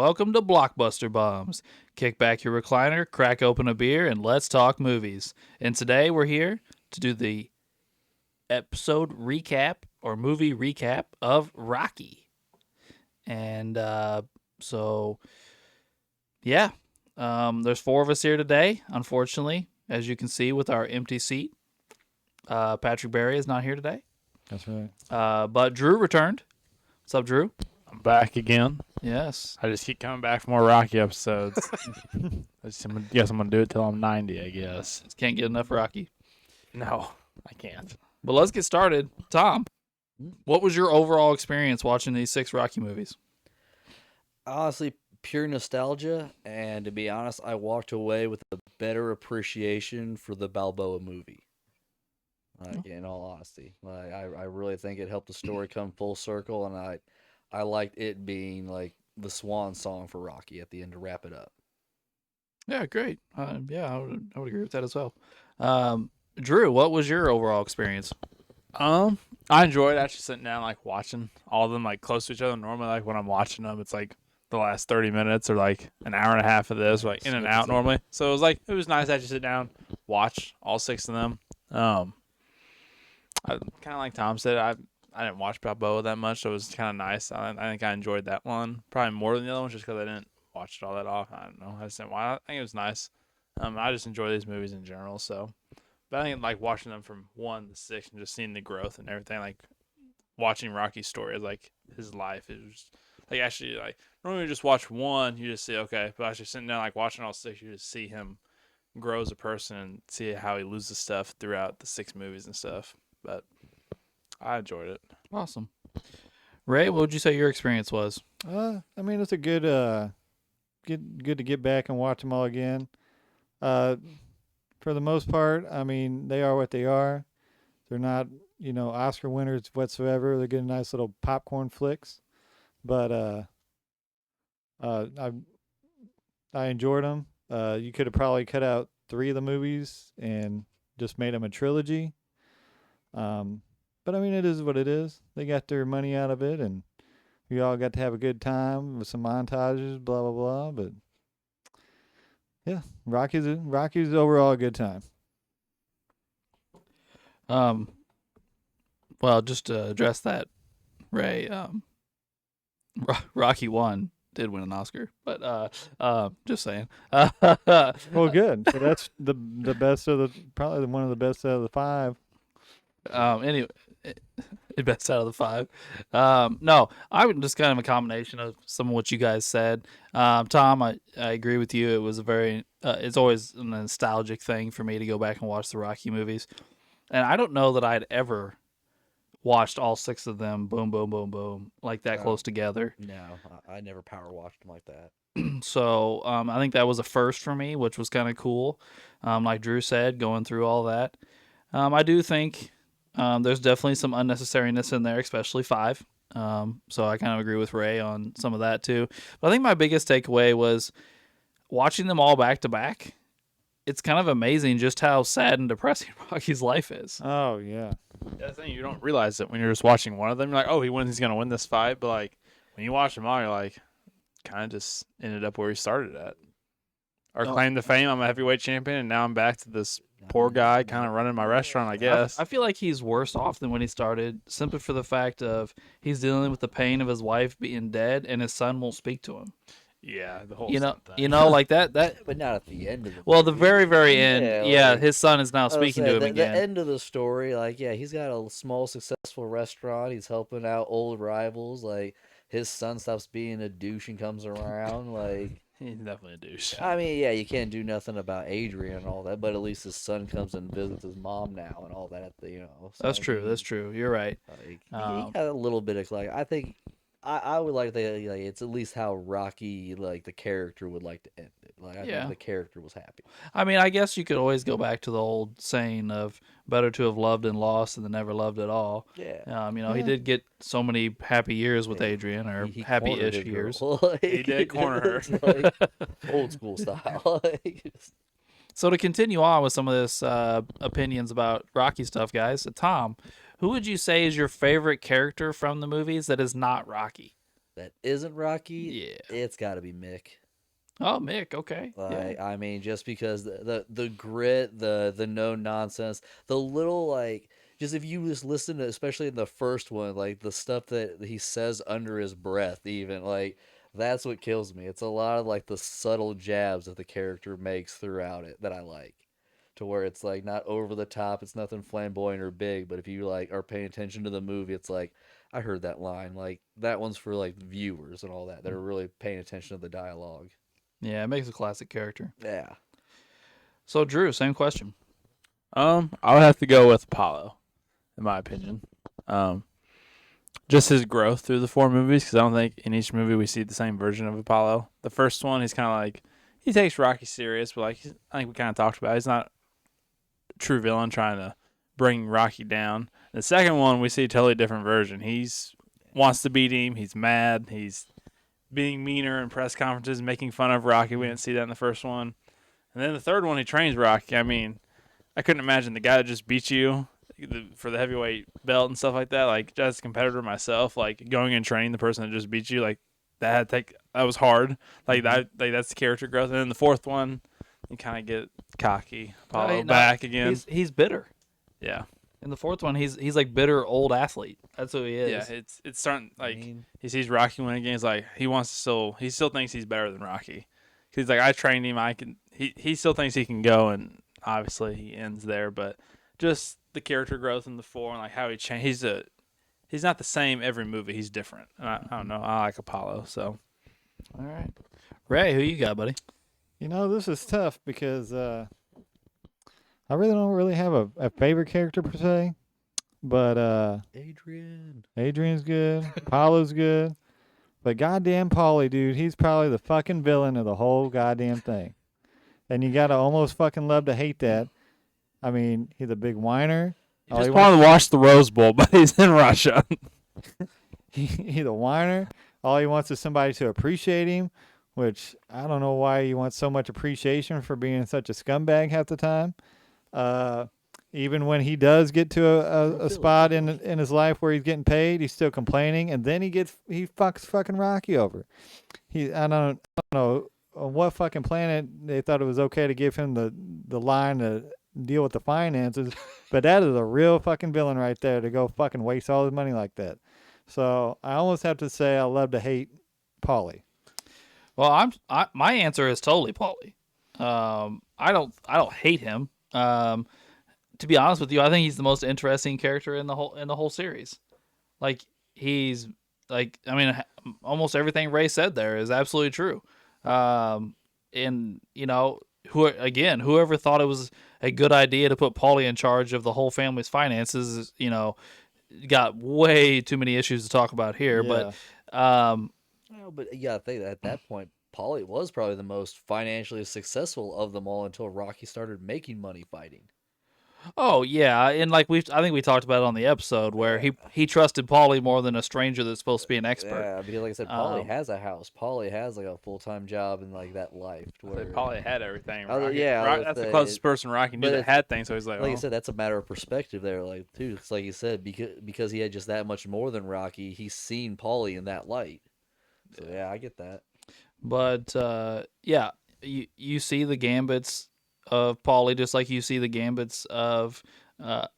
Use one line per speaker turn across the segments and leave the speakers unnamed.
welcome to Blockbuster Bums. Kick back your recliner, crack open a beer, and let's talk movies. And today we're here to do the episode recap or movie recap of Rocky. And there's four of us here today, unfortunately, as you can see with our empty seat. Patrick Berry is not here today.
That's right.
But Drew returned. What's up, Drew?
I'm back again.
Yes.
I just keep coming back for more Rocky episodes. I guess I'm going to do it till I'm 90, I guess.
Just can't get enough Rocky.
No, I can't.
But let's get started. Tom, what was your overall experience watching these 6 Rocky movies?
Honestly, pure nostalgia, and to be honest, I walked away with a better appreciation for the Balboa movie. In all honesty, I really think it helped the story come full circle, and I liked it being like the swan song for Rocky at the end to wrap it up.
Yeah, great. I would agree with that as well. Drew, what was your overall experience?
I enjoyed actually sitting down like watching all of them like close to each other. Normally, like when I'm watching them, it's like the last 30 minutes or like an hour and a half of this, like in and out normally. So it was nice to actually sit down, watch all 6 of them. I kind of like Tom said, I didn't watch Balboa that much, so it was kind of nice. I think I enjoyed that one probably more than the other ones just because I didn't watch it all that often. I don't know. I just didn't. I think it was nice. I just enjoy these movies in general. So, but I think like watching them from 1 to 6 and just seeing the growth and everything, like watching Rocky's story, like his life, it was like actually like normally you just watch 1, you just see okay, but actually sitting down like watching all 6, you just see him grow as a person and see how he loses stuff throughout the 6 movies and stuff. But I enjoyed it.
Awesome. Ray, what would you say your experience was?
It's a good to get back and watch them all again. For the most part, they are what they are. They're not, Oscar winners whatsoever. They're getting nice little popcorn flicks. But I enjoyed them. You could have probably cut out 3 of the movies and just made them a trilogy. But it is what it is. They got their money out of it, and we all got to have a good time with some montages, blah blah blah. But yeah, Rocky's overall a good time.
Well, just to address that, Ray, Rocky 1 did win an Oscar, but just saying.
Well, good. So that's the best of probably one of the best out of the 5.
Anyway, best out of the 5. No, I would just kind of a combination of some of what you guys said. Tom, I agree with you. It was a very, it's always a nostalgic thing for me to go back and watch the Rocky movies. And I don't know that I'd ever watched all 6 of them, boom, boom, boom, boom, like that close together.
No, I never power watched them like that.
So I think that was a first for me, which was kind of cool. Like Drew said, going through all that. I do think there's definitely some unnecessariness in there, especially 5. So I kind of agree with Ray on some of that too. But I think my biggest takeaway was watching them all back to back. It's kind of amazing just how sad and depressing Rocky's life is.
Oh, yeah.
That's the thing, you don't realize it when you're just watching one of them. You're like, oh, he's going to win this fight. But, like, when you watch them all, you're like, kind of just ended up where he started at. Or claimed the fame, I'm a heavyweight champion, and now I'm back to this poor guy kind of running my restaurant, I guess.
I feel like he's worse off than when he started, simply for the fact of he's dealing with the pain of his wife being dead, and his son won't speak to him.
Yeah, the whole
thing. Like that.
But not at the end of the
Well,
movie.
the very, very end, his son is now speaking to him again.
The end of the story, he's got a small, successful restaurant. He's helping out old rivals. Like, his son stops being a douche and comes around. Like,
he's definitely a douche.
You can't do nothing about Adrian and all that, but at least his son comes and visits his mom now and all that. So
that's true. That's true. You're right.
He got a little bit of I think. I would like it's at least how Rocky the character would like to end it. I think the character was happy.
I guess you could always go back to the old saying of better to have loved and lost than never loved at all.
Yeah.
He did get so many happy years with Adrian, or
he
happy-ish years.
He did corner her.
Old school style.
So to continue on with some of this opinions about Rocky stuff, guys, Tom, who would you say is your favorite character from the movies that is not Rocky?
that isn't Rocky,
Yeah.
it's got to be Mick.
Oh, Mick. Okay.
Like,
Yeah.
I mean, just because the grit, the no nonsense, the little like, just if you just listen to, especially in the first one, like the stuff that he says under his breath, even like that's what kills me. It's a lot of like the subtle jabs that the character makes throughout it that I like, to where it's like not over the top, it's nothing flamboyant or big, but if you like are paying attention to the movie, it's like I heard that line, like that one's for like viewers and all that that are really paying attention to the dialogue.
Yeah. It makes a classic character.
Yeah.
So, Drew, same question.
I would have to go with Apollo, in my opinion. Um, just his growth through the 4 movies, because I don't think in each movie we see the same version of Apollo. The first one, he's kind of like, he takes Rocky serious, but like I think we kind of talked about, he's not a true villain trying to bring Rocky down. The second one, we see a totally different version. He's wants to beat him. He's mad. He's being meaner in press conferences, making fun of Rocky. We didn't see that in the first one. And then the third one, he trains Rocky. I mean, I couldn't imagine the guy that just beat you for the heavyweight belt and stuff like that. Like, as a competitor myself, like going and training the person that just beat you, like that was hard. Like that's the character growth. And then the fourth one, you kind of get cocky, Apollo
No,
back again.
He's bitter.
Yeah,
In the fourth one, he's like bitter old athlete. That's who he is.
yeah. It's starting like
I mean,
he sees Rocky win again. He's like he still thinks he's better than Rocky. He's like, I trained him. He still thinks he can go, and obviously he ends there. But just the character growth in the four and like how he changed. He's not the same every movie. He's different. And I don't know. I like Apollo. So
All right. Ray, who you got, buddy?
You know, this is tough because I really don't really have a favorite character per se, but
Adrian.
Adrian's good, Apollo's good, but goddamn Paulie, dude, he's probably the fucking villain of the whole goddamn thing, and you gotta almost fucking love to hate that. I mean, he's a big whiner.
he
All
just
he
wanted to watch the Rose Bowl, but he's in Russia.
he's a whiner. All he wants is somebody to appreciate him, which I don't know why he wants so much appreciation for being such a scumbag half the time. Even when he does get to a spot in his life where he's getting paid, he's still complaining, and then he fucks fucking Rocky over. I don't know on what fucking planet they thought it was okay to give him the line to deal with the finances, but that is a real fucking villain right there to go fucking waste all his money like that. So I almost have to say I love to hate Paulie.
Well, my answer is totally Paulie. I don't hate him. To be honest with you, I think he's the most interesting character in the whole series. Like he's like, I mean, almost everything Ray said there is absolutely true. And you know, whoever thought it was a good idea to put Paulie in charge of the whole family's finances, you know, got way too many issues to talk about here.
Yeah.
But
Well, but you gotta think that at that point, Paulie was probably the most financially successful of them all until Rocky started making money fighting.
oh yeah, and like I think we talked about it on the episode where he trusted Paulie more than a stranger that's supposed to be an expert.
Yeah, because like I said, Paulie
Um,
has a house. Paulie has like a full-time job and like that life. To
They
where,
probably had everything.
Oh,
Rocky,
yeah,
Rock,
I
that's
was
the
say,
closest person Rocky knew
but
that
it's-
had things. So he's like,
like
oh.
I said, that's a matter of perspective there. Like too, it's like you said, because he had just that much more than Rocky, he's seen Paulie in that light. So yeah, I get that.
But yeah, you see the gambits of Paulie just like you see the gambits of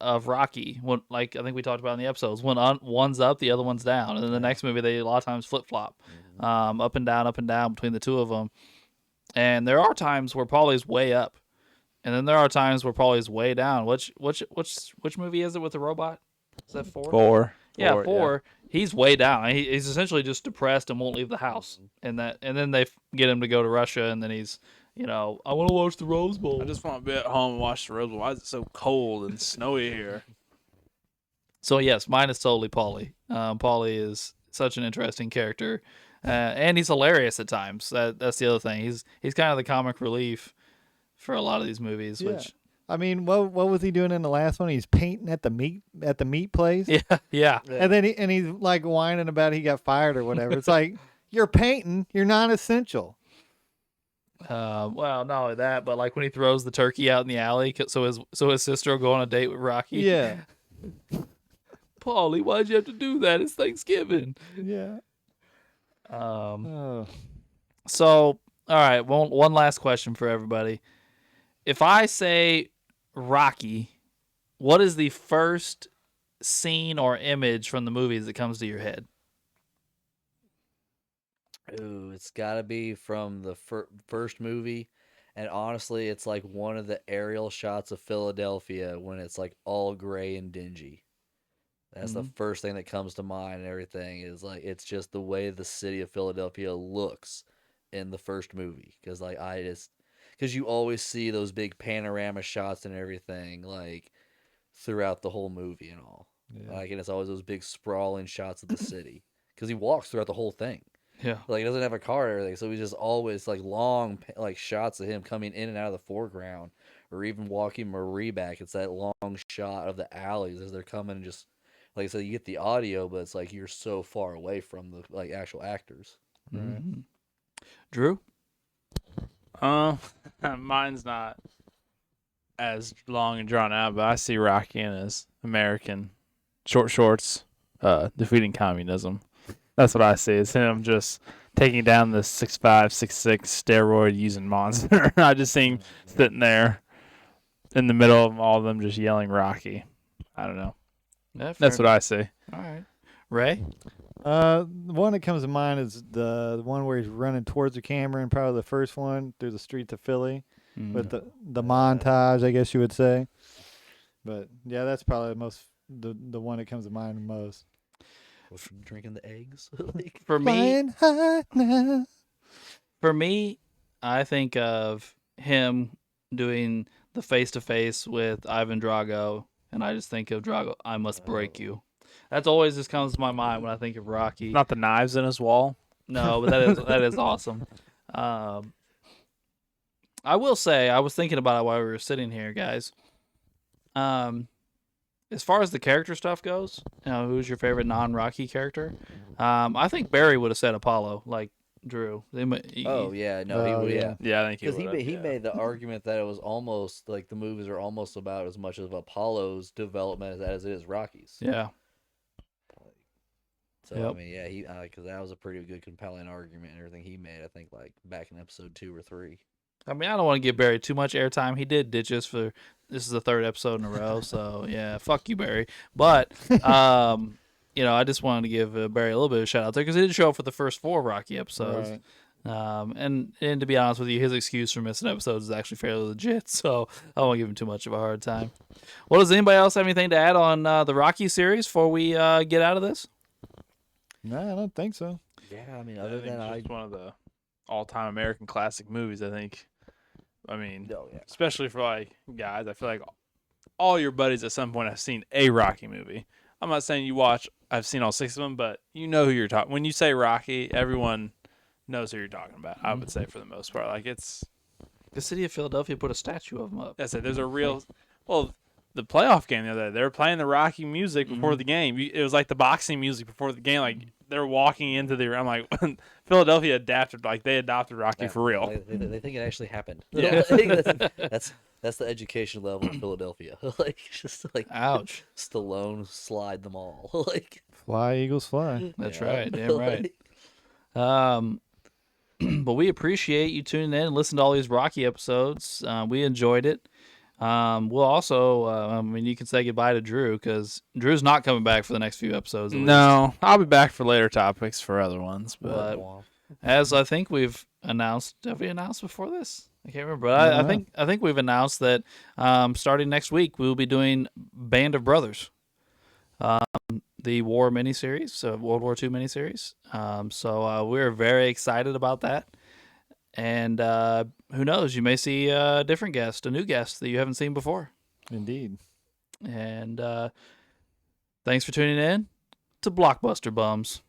Rocky. When, like I think we talked about in the episodes, when one's up, the other one's down, and in the next movie they a lot of times flip flop, up and down between the two of them. And there are times where Paulie's way up, and then there are times where Paulie's way down. Which movie is it with the robot? Is that 4?
Four.
Yeah, 4. He's way down. He's essentially just depressed and won't leave the house. And then they get him to go to Russia, and then he's, you know, I want to watch the Rose Bowl.
I just want to be at home and watch the Rose Bowl. Why is it so cold and snowy here?
So yes, mine is totally Paulie. Paulie is such an interesting character, and he's hilarious at times. That's the other thing. He's kind of the comic relief for a lot of these movies.
Yeah.
Which
I mean, what was he doing in the last one? He's painting at the meat place,
yeah.
and then he's like whining about he got fired or whatever. It's like you're painting, you're not essential.
Well, not only that, but like when he throws the turkey out in the alley, so his sister will go on a date with Rocky.
Yeah,
Paulie, why'd you have to do that? It's Thanksgiving.
yeah. Oh,
So, all right, one last question for everybody. If I say Rocky, what is the first scene or image from the movies that comes to your head?
Ooh, it's got to be from the first movie. And honestly, it's like one of the aerial shots of Philadelphia when it's like all gray and dingy. That's the
Mhm.
first thing that comes to mind and everything is like it's just the way the city of Philadelphia looks in the first movie cuz like I just cuz you always see those big panorama shots and everything like throughout the whole movie and all.
yeah.
Like and it's always those big sprawling shots of the city cuz he walks throughout the whole thing.
Yeah.
Like he doesn't have a car or everything, so he's just always like long like shots of him coming in and out of the foreground or even walking Marie back. It's that long shot of the alleys as they're coming and just like I said, you get the audio, but it's like you're so far away from the like actual actors.
Right.
Mhm. Drew?
Uh, mine's not as long and drawn out, but I see Rocky in his American short shorts, defeating communism. That's what I see. It's him just taking down this 6'5", 6'6" steroid using monster. I just see him sitting there in the middle of all of them, just yelling Rocky. I don't know.
Yeah,
That's
fair
what I see.
All right. Ray?
The one that comes to mind is the one where he's running towards the camera, and probably the first one through the streets of Philly with the montage, I guess you would say. But yeah, that's probably the one that comes to mind the most.
Drinking the eggs. Like,
For me,
Flying high now.
for me, I think of him doing the face to face with Ivan Drago, and I just think of Drago. I must break you. That's always just comes to my mind when I think of Rocky.
Not the knives in his wall.
No, but that is awesome. Um, I will say I was thinking about it while we were sitting here, guys. As far as the character stuff goes, who's your favorite non-Rocky character? I think Barry would have said Apollo, like Drew.
oh yeah, no, he
Oh,
would,
yeah.
yeah.
Yeah, I think he
Because
would.
he made the argument that it was almost like the movies are almost about as much of Apollo's development as it is Rocky's.
Yeah.
So
Yep.
I mean, yeah, he because that was a pretty good, compelling argument and everything he made. I think like back in episode 2 or 3.
I mean, I don't want to give Barry too much airtime. He did ditch us for this is the third episode in a row, so yeah, fuck you, Barry. But I just wanted to give Barry a little bit of a shout out there because he did show up for the first 4 Rocky episodes.
Right.
And to be honest with you, his excuse for missing episodes is actually fairly legit, so I won't give him too much of a hard time. Well, does anybody else have anything to add on the Rocky series before we get out of this?
No, I don't think so.
Yeah, I mean,
I
other
think
than
it's just one of the all-time American classic movies. I think. I mean,
oh yeah,
especially for like guys, I feel like all your buddies at some point have seen a Rocky movie. I'm not saying you watch. I've seen all 6 of them, but you know who you're talking. When you say Rocky, everyone knows who you're talking about. I would say for the most part, like it's.
The city of Philadelphia put a statue of him up.
That's it. There's a real. Well, the playoff game the other day, they were playing the Rocky music before the game. It was like the boxing music before the game. Like they're walking into the. I'm like, Philadelphia adapted. Like they adopted Rocky for real.
Like, they think it actually happened.
Yeah.
that's the education level of Philadelphia. Like just like
Ouch.
Stallone slide them all. Like
Fly, Eagles, fly.
That's
yeah.
right. Damn right.
Like,
But we appreciate you tuning in and listening to all these Rocky episodes. We enjoyed it. We'll also, you can say goodbye to Drew because Drew's not coming back for the next few episodes. At least.
No, I'll be back for later topics for other ones. But
But as I think we've announced, have we announced before this? I can't remember. But I think we've announced that starting next week we'll be doing Band of Brothers, the war miniseries, World War II miniseries. So we're very excited about that. And who knows? You may see a different guest, a new guest that you haven't seen before.
Indeed.
And thanks for tuning in to Blockbuster Bums.